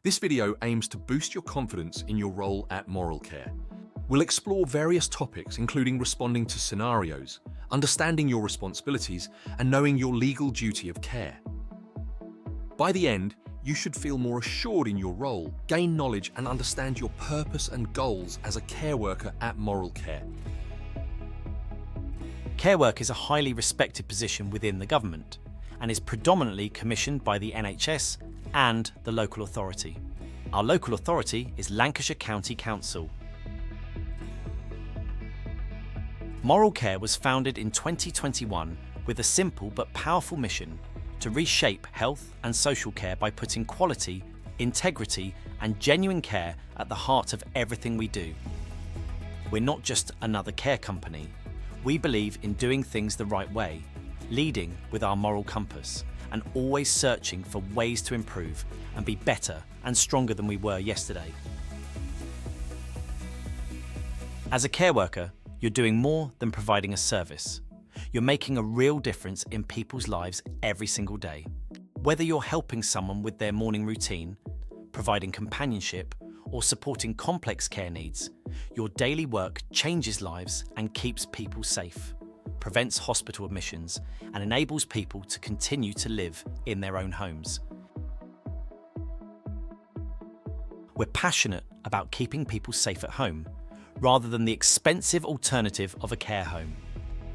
This video aims to boost your confidence in your role at Moral Care. We'll explore various topics, including responding to scenarios, understanding your responsibilities, and knowing your legal duty of care. By the end, you should feel more assured in your role, gain knowledge, and understand your purpose and goals as a care worker at Moral Care. Care work is a highly respected position within the government and is predominantly commissioned by the NHS and the local authority. Our local authority is Lancashire County Council. Moral Care was founded in 2021 with a simple but powerful mission to reshape health and social care by putting quality, integrity, and genuine care at the heart of everything we do. We're not just another care company. We believe in doing things the right way, leading with our moral compass, and always searching for ways to improve and be better and stronger than we were yesterday. As a care worker, you're doing more than providing a service. You're making a real difference in people's lives every single day. Whether you're helping someone with their morning routine, providing companionship, or supporting complex care needs, your daily work changes lives and keeps people safe, prevents hospital admissions, and enables people to continue to live in their own homes. We're passionate about keeping people safe at home, rather than the expensive alternative of a care home.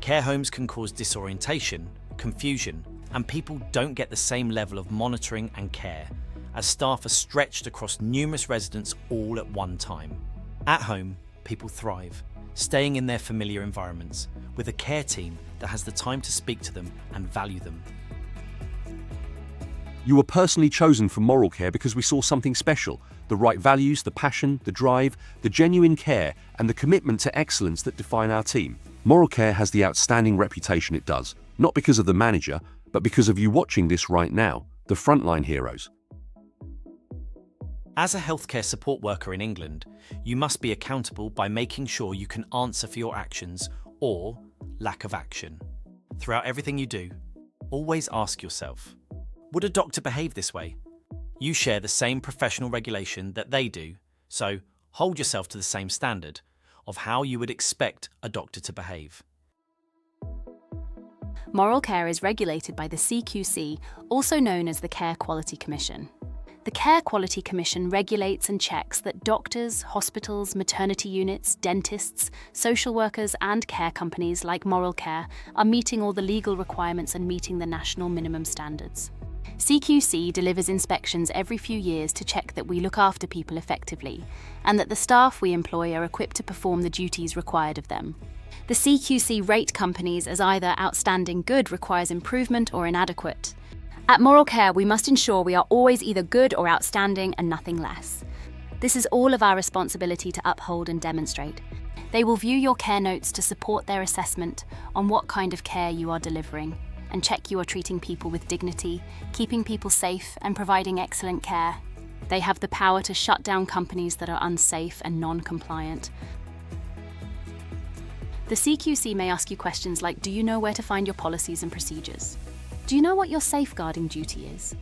Care homes can cause disorientation, confusion, and people don't get the same level of monitoring and care, as staff are stretched across numerous residents all at one time. At home, people thrive, staying in their familiar environments, with a care team that has the time to speak to them and value them. You were personally chosen for Moral Care because we saw something special: the right values, the passion, the drive, the genuine care, and the commitment to excellence that define our team. Moral Care has the outstanding reputation it does, not because of the manager, but because of you watching this right now, the frontline heroes. As a healthcare support worker in England, you must be accountable by making sure you can answer for your actions or lack of action. Throughout everything you do, always ask yourself, would a doctor behave this way? You share the same professional regulation that they do, so hold yourself to the same standard of how you would expect a doctor to behave. Moral Care is regulated by the CQC, also known as the Care Quality Commission. The Care Quality Commission regulates and checks that doctors, hospitals, maternity units, dentists, social workers and care companies like Moral Care are meeting all the legal requirements and meeting the national minimum standards. CQC delivers inspections every few years to check that we look after people effectively and that the staff we employ are equipped to perform the duties required of them. The CQC rate companies as either outstanding good requires improvement or inadequate. At Moral Care, we must ensure we are always either good or outstanding and nothing less. This is all of our responsibility to uphold and demonstrate. They will view your care notes to support their assessment on what kind of care you are delivering and check you are treating people with dignity, keeping people safe and providing excellent care. They have the power to shut down companies that are unsafe and non-compliant. The CQC may ask you questions like, do you know where to find your policies and procedures? Do you know what your safeguarding duty is?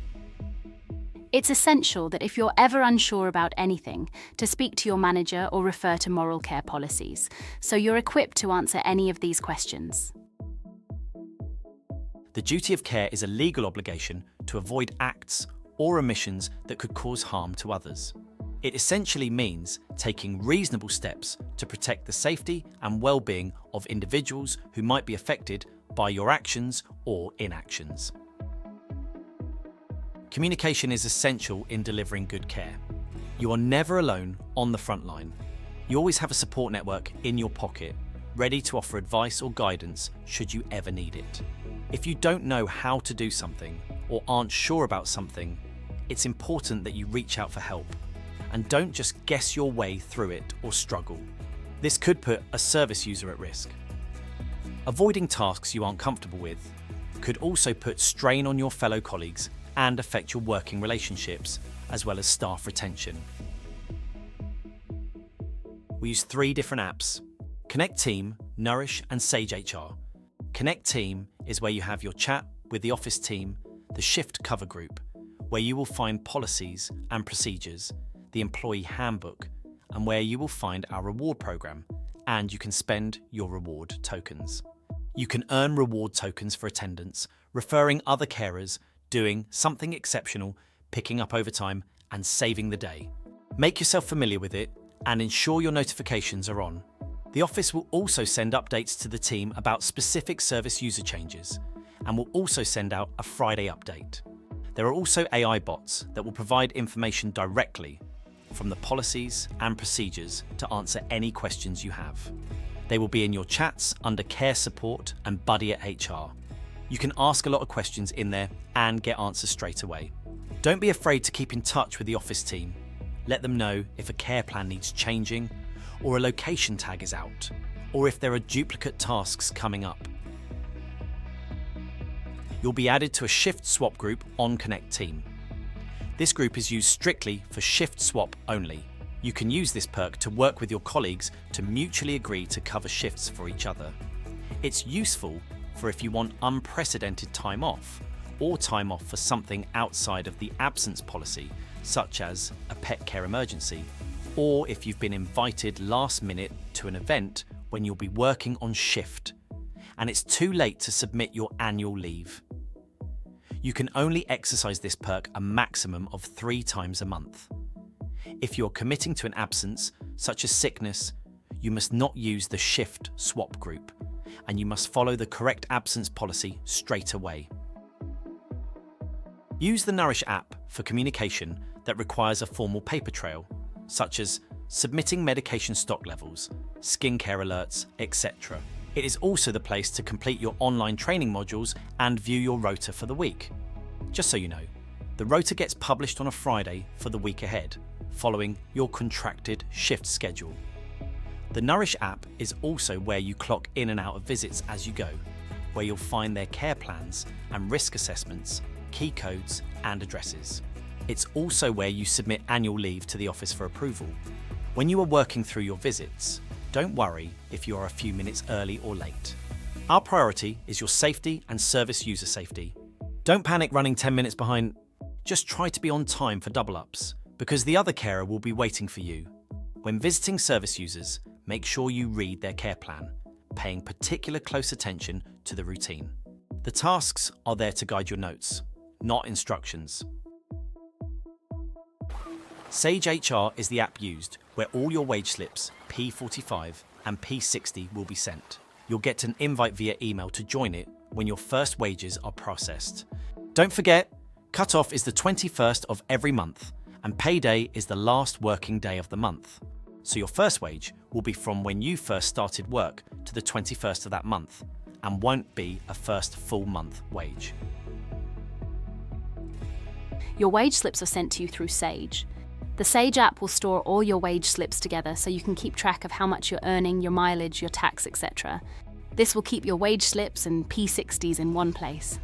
It's essential that if you're ever unsure about anything, to speak to your manager or refer to Moral Care policies, so you're equipped to answer any of these questions. The duty of care is a legal obligation to avoid acts or omissions that could cause harm to others. It essentially means taking reasonable steps to protect the safety and well-being of individuals who might be affected by your actions or inactions. Communication is essential in delivering good care. You are never alone on the front line. You always have a support network in your pocket, ready to offer advice or guidance should you ever need it. If you don't know how to do something or aren't sure about something, it's important that you reach out for help and don't just guess your way through it or struggle. This could put a service user at risk. Avoiding tasks you aren't comfortable with could also put strain on your fellow colleagues and affect your working relationships, as well as staff retention. We use 3 different apps: Connect Team, Nourish and Sage HR. Connect Team is where you have your chat with the office team, the shift cover group, where you will find policies and procedures, the employee handbook, and where you will find our reward program, and you can spend your reward tokens. You can earn reward tokens for attendance, referring other carers, doing something exceptional, picking up overtime, and saving the day. Make yourself familiar with it and ensure your notifications are on. The office will also send updates to the team about specific service user changes, and will also send out a Friday update. There are also AI bots that will provide information directly from the policies and procedures to answer any questions you have. They will be in your chats under Care Support and Buddy at HR. You can ask a lot of questions in there and get answers straight away. Don't be afraid to keep in touch with the office team. Let them know if a care plan needs changing, or a location tag is out, or if there are duplicate tasks coming up. You'll be added to a shift swap group on Connect Team. This group is used strictly for shift swap only. You can use this perk to work with your colleagues to mutually agree to cover shifts for each other. It's useful for if you want unprecedented time off, or time off for something outside of the absence policy, such as a pet care emergency, or if you've been invited last minute to an event when you'll be working on shift, and it's too late to submit your annual leave. You can only exercise this perk a maximum of 3 times a month. If you're committing to an absence, such as sickness, you must not use the shift swap group, and you must follow the correct absence policy straight away. Use the Nourish app for communication that requires a formal paper trail, such as submitting medication stock levels, skincare alerts, etc. It is also the place to complete your online training modules and view your rota for the week. Just so you know, the rota gets published on a Friday for the week ahead, following your contracted shift schedule. The Nourish app is also where you clock in and out of visits as you go, where you'll find their care plans and risk assessments, key codes and addresses. It's also where you submit annual leave to the office for approval. When you are working through your visits, don't worry if you are a few minutes early or late. Our priority is your safety and service user safety. Don't panic running 10 minutes behind. Just try to be on time for double-ups, because the other carer will be waiting for you. When visiting service users, make sure you read their care plan, paying particular close attention to the routine. The tasks are there to guide your notes, not instructions. Sage HR is the app used where all your wage slips, P45 and P60, will be sent. You'll get an invite via email to join it when your first wages are processed. Don't forget, cut-off is the 21st of every month, and payday is the last working day of the month. So your first wage will be from when you first started work to the 21st of that month, and won't be a first full month wage. Your wage slips are sent to you through Sage. The Sage app will store all your wage slips together so you can keep track of how much you're earning, your mileage, your tax, etc. This will keep your wage slips and P60s in one place.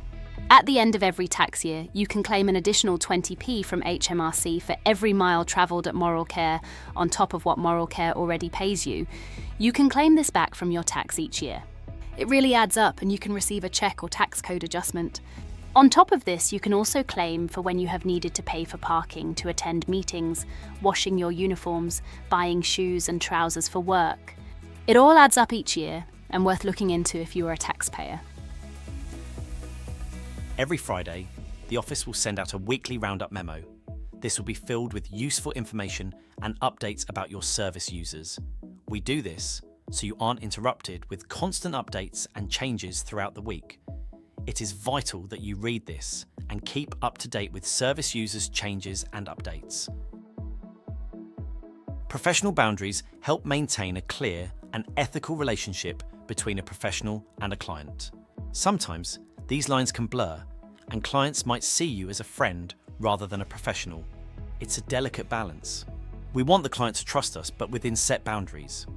At the end of every tax year, you can claim an additional 20p from HMRC for every mile travelled at Moral Care on top of what Moral Care already pays you. You can claim this back from your tax each year. It really adds up, and you can receive a cheque or tax code adjustment. On top of this, you can also claim for when you have needed to pay for parking, to attend meetings, washing your uniforms, buying shoes and trousers for work. It all adds up each year, and worth looking into if you are a taxpayer. Every Friday, the office will send out a weekly roundup memo. This will be filled with useful information and updates about your service users. We do this so you aren't interrupted with constant updates and changes throughout the week. It is vital that you read this and keep up to date with service users' changes and updates. Professional boundaries help maintain a clear and ethical relationship between a professional and a client. Sometimes these lines can blur, and clients might see you as a friend rather than a professional. It's a delicate balance. We want the client to trust us, but within set boundaries.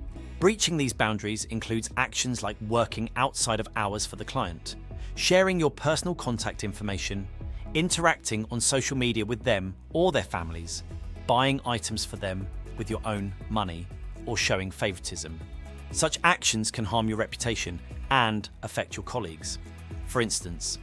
Breaching these boundaries includes actions like working outside of hours for the client, sharing your personal contact information, interacting on social media with them or their families, buying items for them with your own money, or showing favoritism. Such actions can harm your reputation and affect your colleagues. For instance,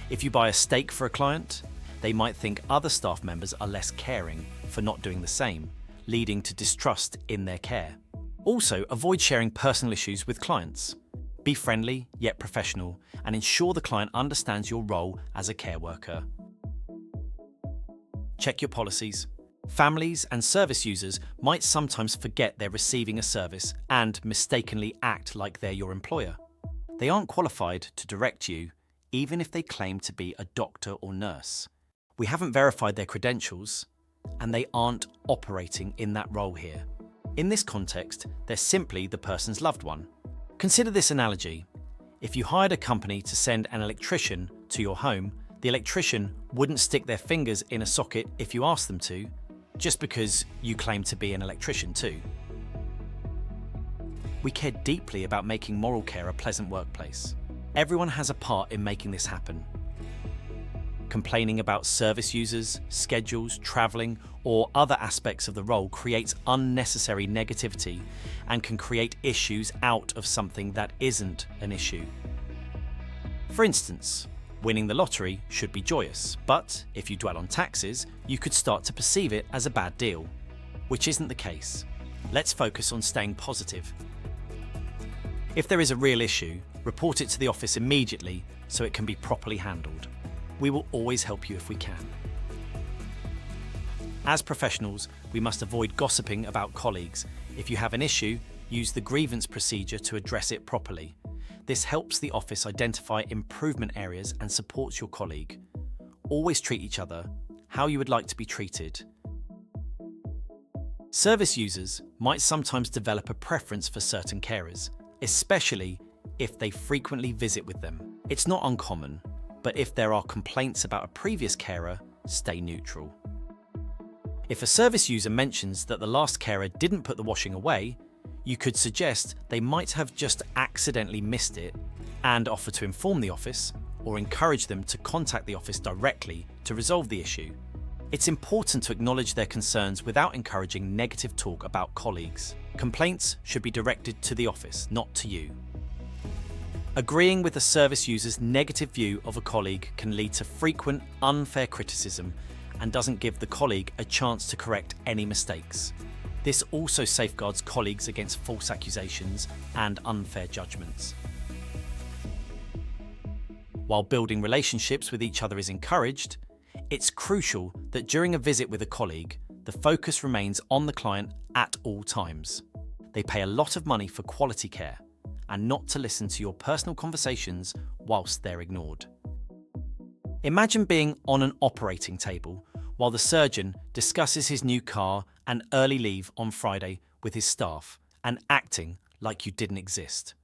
if you buy a steak for a client, they might think other staff members are less caring for not doing the same, leading to distrust in their care. Also, avoid sharing personal issues with clients. Be friendly yet professional and ensure the client understands your role as a care worker. Check your policies. Families and service users might sometimes forget they're receiving a service and mistakenly act like they're your employer. They aren't qualified to direct you, even if they claim to be a doctor or nurse. We haven't verified their credentials, and they aren't operating in that role here. In this context, they're simply the person's loved one. Consider this analogy. If you hired a company to send an electrician to your home, the electrician wouldn't stick their fingers in a socket if you asked them to, just because you claim to be an electrician too. We care deeply about making Moral Care a pleasant workplace. Everyone has a part in making this happen. Complaining about service users, schedules, travelling, or other aspects of the role creates unnecessary negativity and can create issues out of something that isn't an issue. For instance, winning the lottery should be joyous, but if you dwell on taxes, you could start to perceive it as a bad deal, which isn't the case. Let's focus on staying positive. If there is a real issue, report it to the office immediately so it can be properly handled. We will always help you if we can. As professionals, we must avoid gossiping about colleagues. If you have an issue, use the grievance procedure to address it properly. This helps the office identify improvement areas and supports your colleague. Always treat each other how you would like to be treated. Service users might sometimes develop a preference for certain carers, especially if they frequently visit with them. It's not uncommon, but if there are complaints about a previous carer, stay neutral. If a service user mentions that the last carer didn't put the washing away, you could suggest they might have just accidentally missed it and offer to inform the office or encourage them to contact the office directly to resolve the issue. It's important to acknowledge their concerns without encouraging negative talk about colleagues. Complaints should be directed to the office, not to you. Agreeing with the service user's negative view of a colleague can lead to frequent unfair criticism and doesn't give the colleague a chance to correct any mistakes. This also safeguards colleagues against false accusations and unfair judgments. While building relationships with each other is encouraged, it's crucial that during a visit with a colleague, the focus remains on the client at all times. They pay a lot of money for quality care, and not to listen to your personal conversations whilst they're ignored. Imagine being on an operating table while the surgeon discusses his new car and early leave on Friday with his staff and acting like you didn't exist.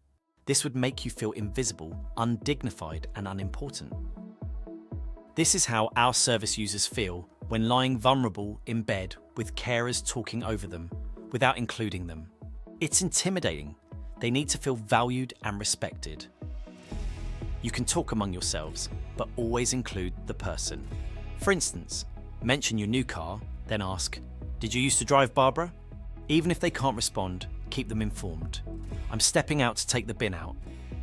This would make you feel invisible, undignified, and unimportant. This is how our service users feel when lying vulnerable in bed with carers talking over them without including them. It's intimidating. They need to feel valued and respected. You can talk among yourselves, but always include the person. For instance, mention your new car, then ask, "Did you used to drive, Barbara?" Even if they can't respond, keep them informed. "I'm stepping out to take the bin out.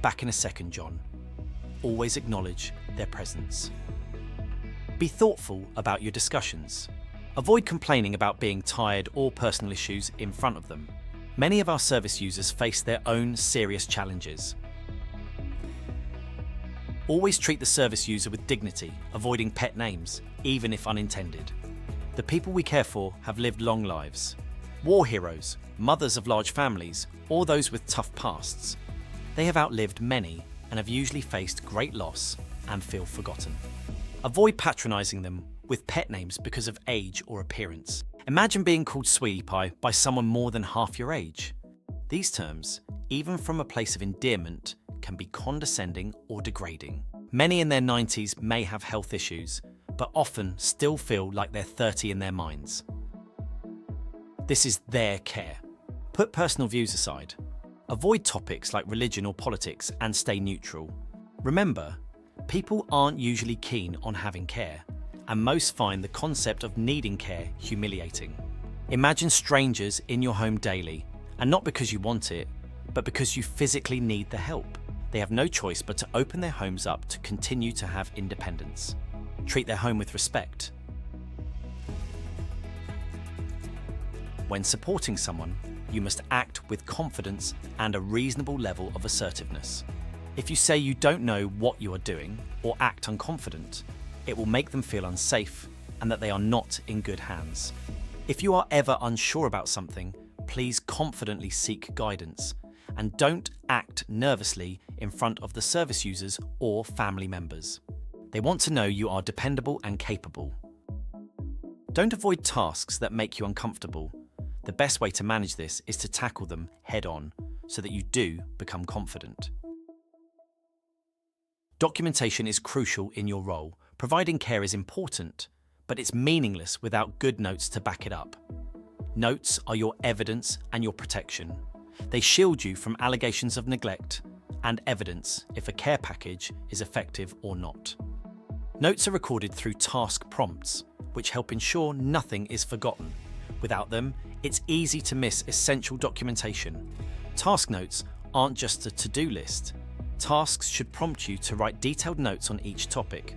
Back in a second, John." Always acknowledge their presence. Be thoughtful about your discussions. Avoid complaining about being tired or personal issues in front of them. Many of our service users face their own serious challenges. Always treat the service user with dignity, avoiding pet names, even if unintended. The people we care for have lived long lives. War heroes, mothers of large families, or those with tough pasts. They have outlived many and have usually faced great loss and feel forgotten. Avoid patronising them with pet names because of age or appearance. Imagine being called Sweetie Pie by someone more than half your age. These terms, even from a place of endearment, can be condescending or degrading. Many in their 90s may have health issues, but often still feel like they're 30 in their minds. This is their care. Put personal views aside. Avoid topics like religion or politics and stay neutral. Remember, people aren't usually keen on having care, and most find the concept of needing care humiliating. Imagine strangers in your home daily, and not because you want it, but because you physically need the help. They have no choice but to open their homes up to continue to have independence. Treat their home with respect. When supporting someone, you must act with confidence and a reasonable level of assertiveness. If you say you don't know what you are doing or act unconfident, it will make them feel unsafe and that they are not in good hands. If you are ever unsure about something, please confidently seek guidance and don't act nervously in front of the service users or family members. They want to know you are dependable and capable. Don't avoid tasks that make you uncomfortable. The best way to manage this is to tackle them head on so that you do become confident. Documentation is crucial in your role. Providing care is important, but it's meaningless without good notes to back it up. Notes are your evidence and your protection. They shield you from allegations of neglect and evidence if a care package is effective or not. Notes are recorded through task prompts, which help ensure nothing is forgotten. Without them, it's easy to miss essential documentation. Task notes aren't just a to-do list. Tasks should prompt you to write detailed notes on each topic.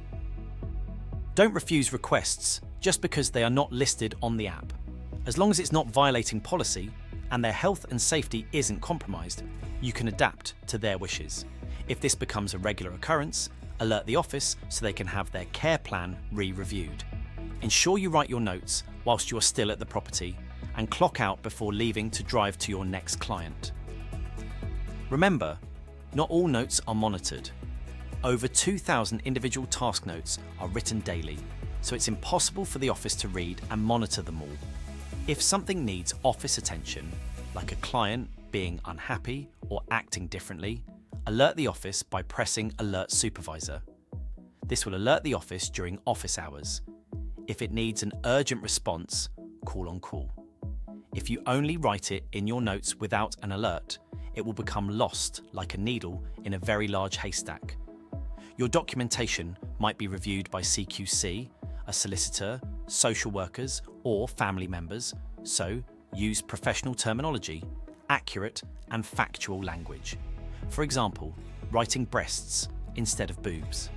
Don't refuse requests just because they are not listed on the app. As long as it's not violating policy and their health and safety isn't compromised, you can adapt to their wishes. If this becomes a regular occurrence, alert the office so they can have their care plan re-reviewed. Ensure you write your notes whilst you are still at the property and clock out before leaving to drive to your next client. Remember, not all notes are monitored. Over 2,000 individual task notes are written daily, so it's impossible for the office to read and monitor them all. If something needs office attention, like a client being unhappy or acting differently, alert the office by pressing Alert Supervisor. This will alert the office during office hours. If it needs an urgent response, call on call. If you only write it in your notes without an alert, it will become lost like a needle in a very large haystack. Your documentation might be reviewed by CQC, a solicitor, social workers, or family members, so use professional terminology, accurate and factual language. For example, writing breasts instead of boobs.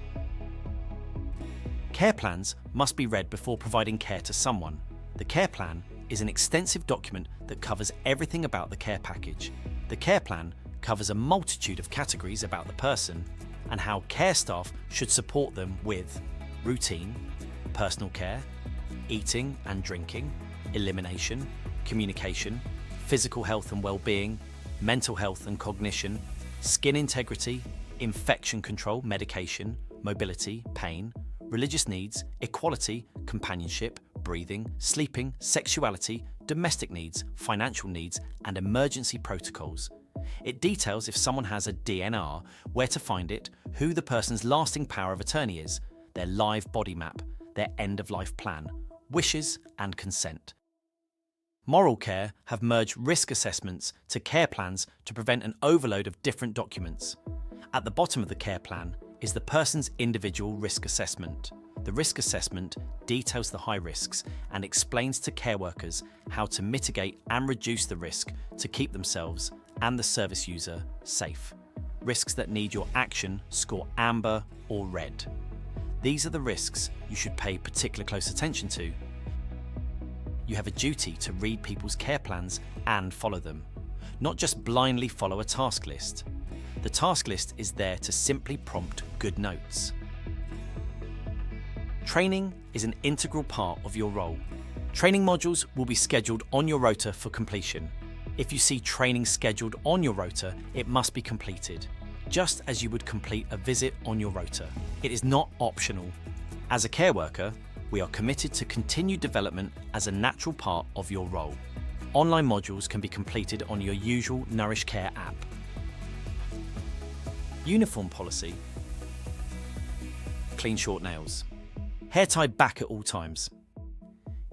Care plans must be read before providing care to someone. The care plan is an extensive document that covers everything about the care package. The care plan covers a multitude of categories about the person and how care staff should support them with routine, personal care, eating and drinking, elimination, communication, physical health and well-being, mental health and cognition, skin integrity, infection control, medication, mobility, pain, religious needs, equality, companionship, breathing, sleeping, sexuality, domestic needs, financial needs, and emergency protocols. It details if someone has a DNR, where to find it, who the person's lasting power of attorney is, their live body map, their end-of-life plan, wishes and consent. Moral Care have merged risk assessments to care plans to prevent an overload of different documents. At the bottom of the care plan is the person's individual risk assessment. The risk assessment details the high risks and explains to care workers how to mitigate and reduce the risk to keep themselves and the service user safe. Risks that need your action score amber or red. These are the risks you should pay particular close attention to. You have a duty to read people's care plans and follow them, not just blindly follow a task list. The task list is there to simply prompt good notes. Training is an integral part of your role. Training modules will be scheduled on your rota for completion. If you see training scheduled on your rota, it must be completed, just as you would complete a visit on your rota. It is not optional. As a care worker, we are committed to continued development as a natural part of your role. Online modules can be completed on your usual Nourish Care app. Uniform policy. Clean short nails. Hair tied back at all times.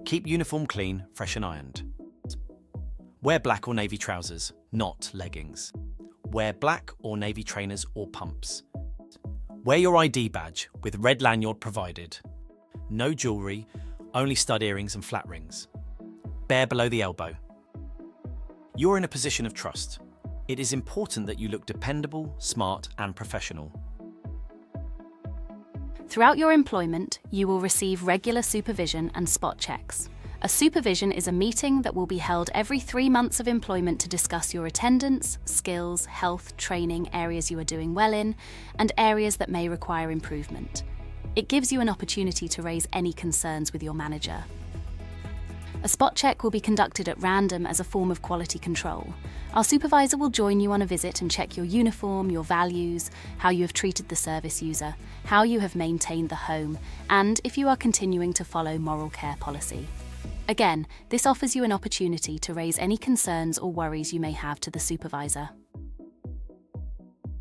Keep uniform clean, fresh and ironed. Wear black or navy trousers, not leggings. Wear black or navy trainers or pumps. Wear your ID badge with red lanyard provided. No jewellery, only stud earrings and flat rings. Bare below the elbow. You're in a position of trust. It is important that you look dependable, smart and professional. Throughout your employment, you will receive regular supervision and spot checks. A supervision is a meeting that will be held every 3 months of employment to discuss your attendance, skills, health, training, areas you are doing well in, and areas that may require improvement. It gives you an opportunity to raise any concerns with your manager. A spot check will be conducted at random as a form of quality control. Our supervisor will join you on a visit and check your uniform, your values, how you have treated the service user, how you have maintained the home, and if you are continuing to follow moral care policy. Again, this offers you an opportunity to raise any concerns or worries you may have to the supervisor.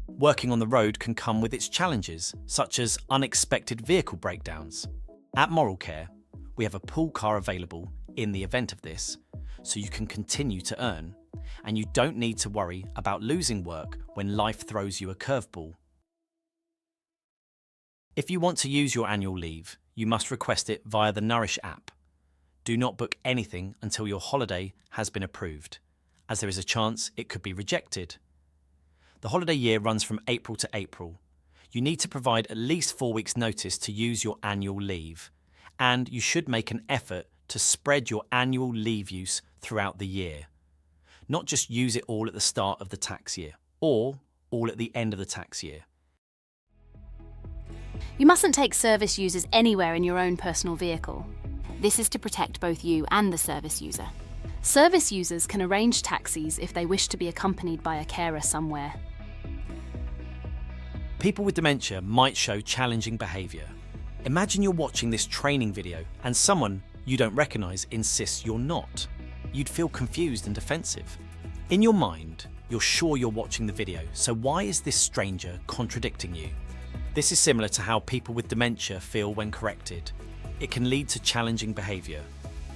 Working on the road can come with its challenges, such as unexpected vehicle breakdowns. At Moral Care, we have a pool car available in the event of this, so you can continue to earn, and you don't need to worry about losing work when life throws you a curveball. If you want to use your annual leave, you must request it via the Nourish app. Do not book anything until your holiday has been approved, as there is a chance it could be rejected. The holiday year runs from April to April. You need to provide at least 4 weeks' notice to use your annual leave, and you should make an effort to spread your annual leave use throughout the year. Not just use it all at the start of the tax year, or all at the end of the tax year. You mustn't take service users anywhere in your own personal vehicle. This is to protect both you and the service user. Service users can arrange taxis if they wish to be accompanied by a carer somewhere. People with dementia might show challenging behaviour. Imagine you're watching this training video and someone you don't recognise insists you're not. You'd feel confused and defensive. In your mind, you're sure you're watching the video, so why is this stranger contradicting you? This is similar to how people with dementia feel when corrected. It can lead to challenging behaviour.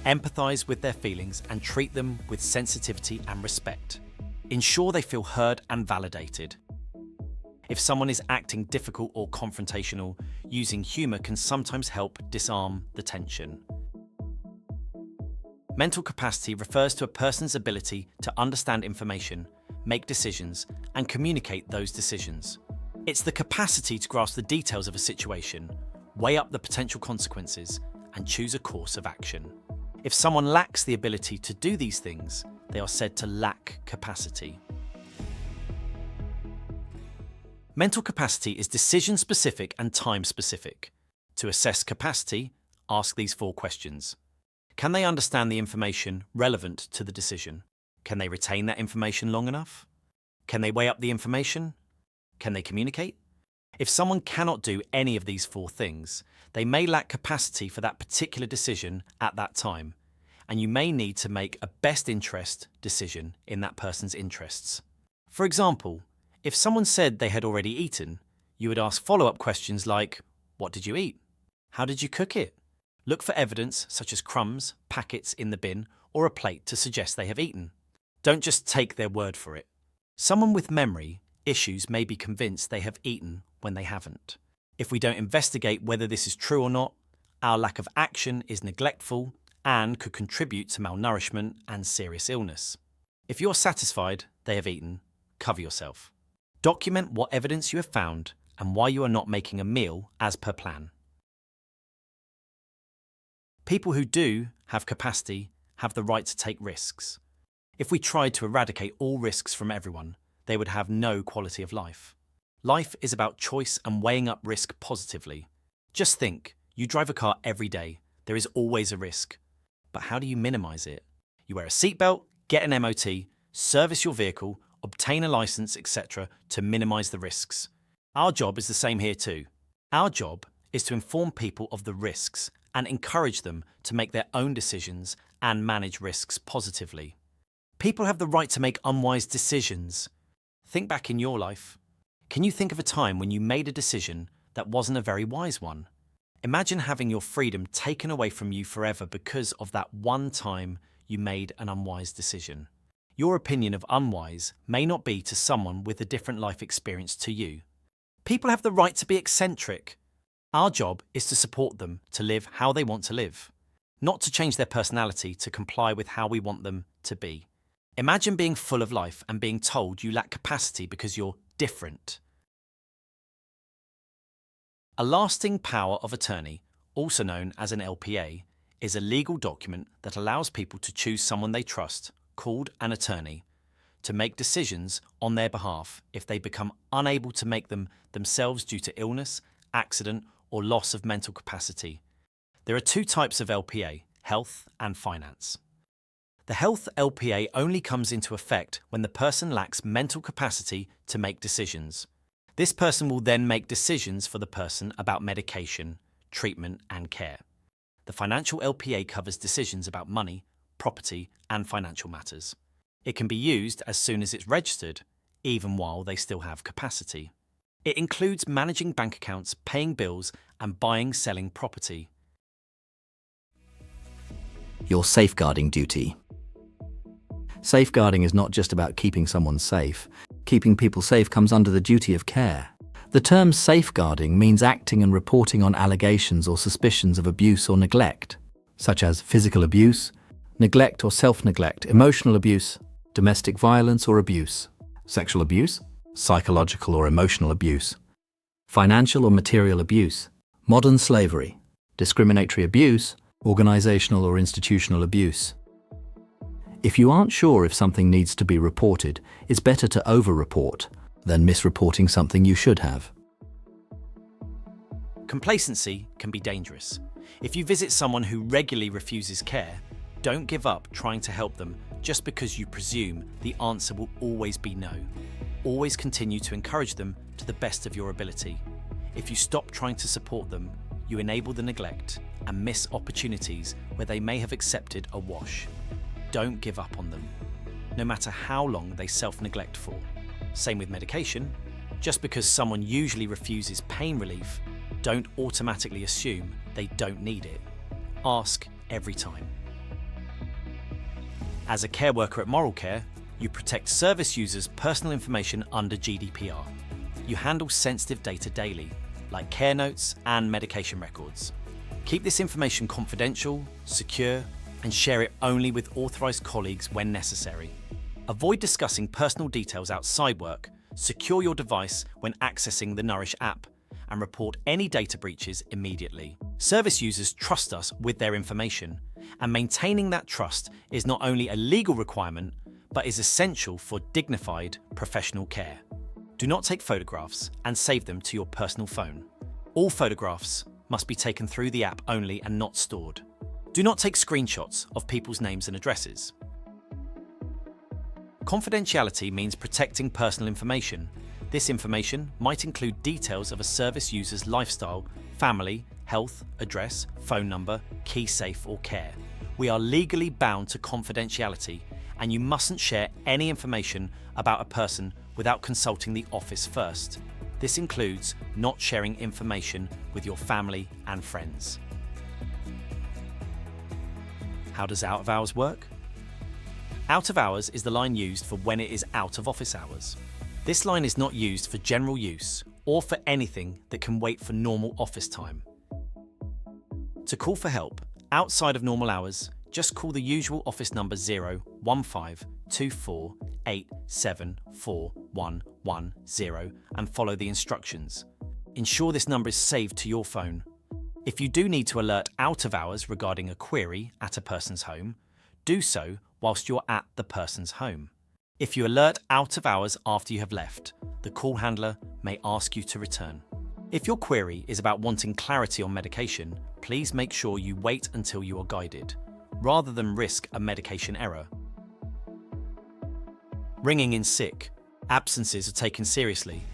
Empathise with their feelings and treat them with sensitivity and respect. Ensure they feel heard and validated. If someone is acting difficult or confrontational, using humour can sometimes help disarm the tension. Mental capacity refers to a person's ability to understand information, make decisions, and communicate those decisions. It's the capacity to grasp the details of a situation, weigh up the potential consequences, and choose a course of action. If someone lacks the ability to do these things, they are said to lack capacity. Mental capacity is decision-specific and time-specific. To assess capacity, ask these 4 questions. Can they understand the information relevant to the decision? Can they retain that information long enough? Can they weigh up the information? Can they communicate? If someone cannot do any of these 4 things, they may lack capacity for that particular decision at that time, and you may need to make a best interest decision in that person's interests. For example, if someone said they had already eaten, you would ask follow-up questions like, what did you eat? How did you cook it? Look for evidence such as crumbs, packets in the bin, or a plate to suggest they have eaten. Don't just take their word for it. Someone with memory issues may be convinced they have eaten when they haven't. If we don't investigate whether this is true or not, our lack of action is neglectful and could contribute to malnourishment and serious illness. If you're satisfied they have eaten, cover yourself. Document what evidence you have found and why you are not making a meal as per plan. People who do have capacity have the right to take risks. If we tried to eradicate all risks from everyone, they would have no quality of life. Life is about choice and weighing up risk positively. Just think, you drive a car every day. There is always a risk. But how do you minimise it? You wear a seatbelt, get an MOT, service your vehicle, obtain a licence, etc. to minimise the risks. Our job is the same here too. Our job is to inform people of the risks and encourage them to make their own decisions and manage risks positively. People have the right to make unwise decisions. Think back in your life. Can you think of a time when you made a decision that wasn't a very wise one? Imagine having your freedom taken away from you forever because of that one time you made an unwise decision. Your opinion of unwise may not be to someone with a different life experience to you. People have the right to be eccentric. Our job is to support them to live how they want to live, not to change their personality to comply with how we want them to be. Imagine being full of life and being told you lack capacity because you're different. A lasting power of attorney, also known as an LPA, is a legal document that allows people to choose someone they trust, called an attorney, to make decisions on their behalf if they become unable to make them themselves due to illness, accident, or loss of mental capacity. There are two types of LPA, health and finance. The health LPA only comes into effect when the person lacks mental capacity to make decisions. This person will then make decisions for the person about medication, treatment, and care. The financial LPA covers decisions about money, property, and financial matters. It can be used as soon as it's registered, even while they still have capacity. It includes managing bank accounts, paying bills, and buying/selling property. Your safeguarding duty. Safeguarding is not just about keeping someone safe. Keeping people safe comes under the duty of care. The term safeguarding means acting and reporting on allegations or suspicions of abuse or neglect, such as physical abuse, neglect or self-neglect, emotional abuse, domestic violence or abuse, sexual abuse, psychological or emotional abuse, financial or material abuse, modern slavery, discriminatory abuse, organizational or institutional abuse. If you aren't sure if something needs to be reported, it's better to over-report than misreporting something you should have. Complacency can be dangerous. If you visit someone who regularly refuses care, don't give up trying to help them just because you presume the answer will always be no. Always continue to encourage them to the best of your ability. If you stop trying to support them, you enable the neglect and miss opportunities where they may have accepted a wash. Don't give up on them, no matter how long they self-neglect for. Same with medication. Just because someone usually refuses pain relief, don't automatically assume they don't need it. Ask every time. As a care worker at Moral Care, you protect service users' personal information under GDPR. You handle sensitive data daily, like care notes and medication records. Keep this information confidential, secure, and share it only with authorized colleagues when necessary. Avoid discussing personal details outside work, secure your device when accessing the Nourish app, and report any data breaches immediately. Service users trust us with their information, and maintaining that trust is not only a legal requirement, but is essential for dignified professional care. Do not take photographs and save them to your personal phone. All photographs must be taken through the app only and not stored. Do not take screenshots of people's names and addresses. Confidentiality means protecting personal information. This information might include details of a service user's lifestyle, family, health, address, phone number, key safe, or care. We are legally bound to confidentiality, and you mustn't share any information about a person without consulting the office first. This includes not sharing information with your family and friends. How does out of hours work? Out of hours is the line used for when it is out of office hours. This line is not used for general use or for anything that can wait for normal office time. To call for help outside of normal hours, just call the usual office number 01524874110 and follow the instructions. Ensure this number is saved to your phone. If you do need to alert out of hours regarding a query at a person's home, do so whilst you're at the person's home. If you alert out of hours after you have left, the call handler may ask you to return. If your query is about wanting clarity on medication, please make sure you wait until you are guided, rather than risk a medication error. Ringing in sick. Absences are taken seriously.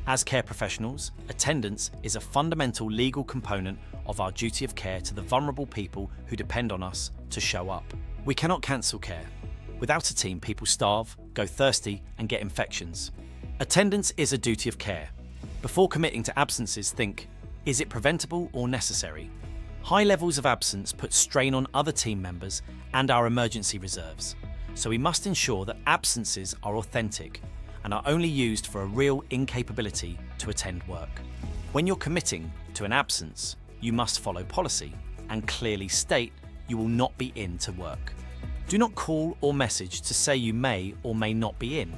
As care professionals, attendance is a fundamental legal component of our duty of care to the vulnerable people who depend on us to show up. We cannot cancel care. Without a team, people starve, go thirsty, and get infections. Attendance is a duty of care. Before committing to absences, think, is it preventable or necessary? High levels of absence put strain on other team members and our emergency reserves, so we must ensure that absences are authentic and are only used for a real incapability to attend work. When you're committing to an absence, you must follow policy and clearly state you will not be in to work. Do not call or message to say you may or may not be in,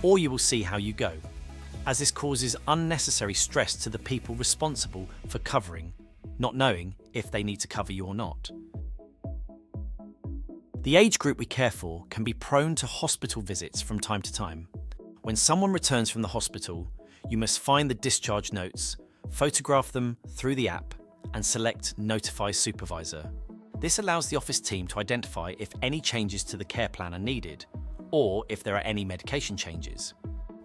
or you will see how you go. as this causes unnecessary stress to the people responsible for covering, not knowing if they need to cover you or not. The age group we care for can be prone to hospital visits from time to time. When someone returns from the hospital, you must find the discharge notes, photograph them through the app, and select Notify Supervisor. This allows the office team to identify if any changes to the care plan are needed, or if there are any medication changes.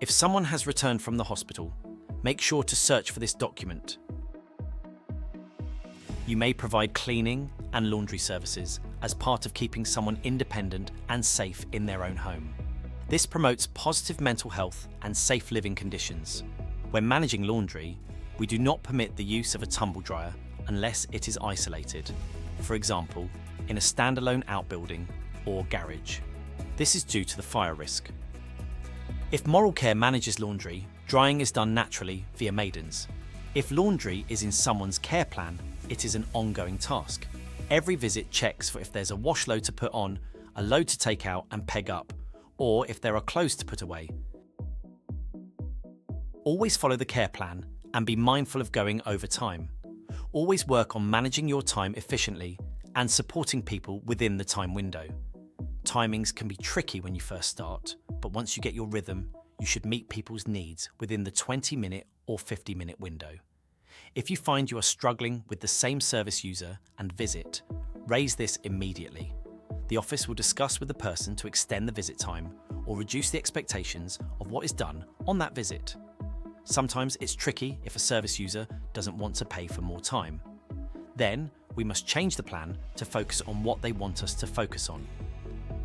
If someone has returned from the hospital, make sure to search for this document. You may provide cleaning and laundry services as part of keeping someone independent and safe in their own home. This promotes positive mental health and safe living conditions. When managing laundry, we do not permit the use of a tumble dryer unless it is isolated, for example, in a standalone outbuilding or garage. This is due to the fire risk. If Moral Care manages laundry, drying is done naturally via maidens. If laundry is in someone's care plan, it is an ongoing task. Every visit checks for if there's a wash load to put on, a load to take out and peg up, or if there are clothes to put away. Always follow the care plan and be mindful of going over time. Always work on managing your time efficiently and supporting people within the time window. Timings can be tricky when you first start, but once you get your rhythm, you should meet people's needs within the 20-minute or 50-minute window. If you find you are struggling with the same service user and visit, raise this immediately. The office will discuss with the person to extend the visit time or reduce the expectations of what is done on that visit. Sometimes it's tricky if a service user doesn't want to pay for more time. Then we must change the plan to focus on what they want us to focus on.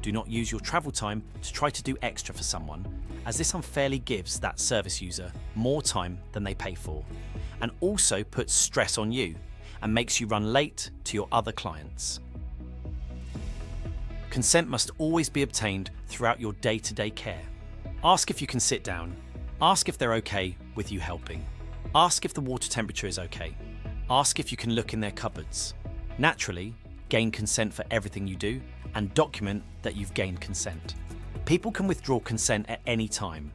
Do not use your travel time to try to do extra for someone, as this unfairly gives that service user more time than they pay for, and also puts stress on you and makes you run late to your other clients. Consent must always be obtained throughout your day-to-day care. Ask if you can sit down. Ask if they're okay with you helping. Ask if the water temperature is okay. Ask if you can look in their cupboards. Naturally, gain consent for everything you do and document that you've gained consent. People can withdraw consent at any time.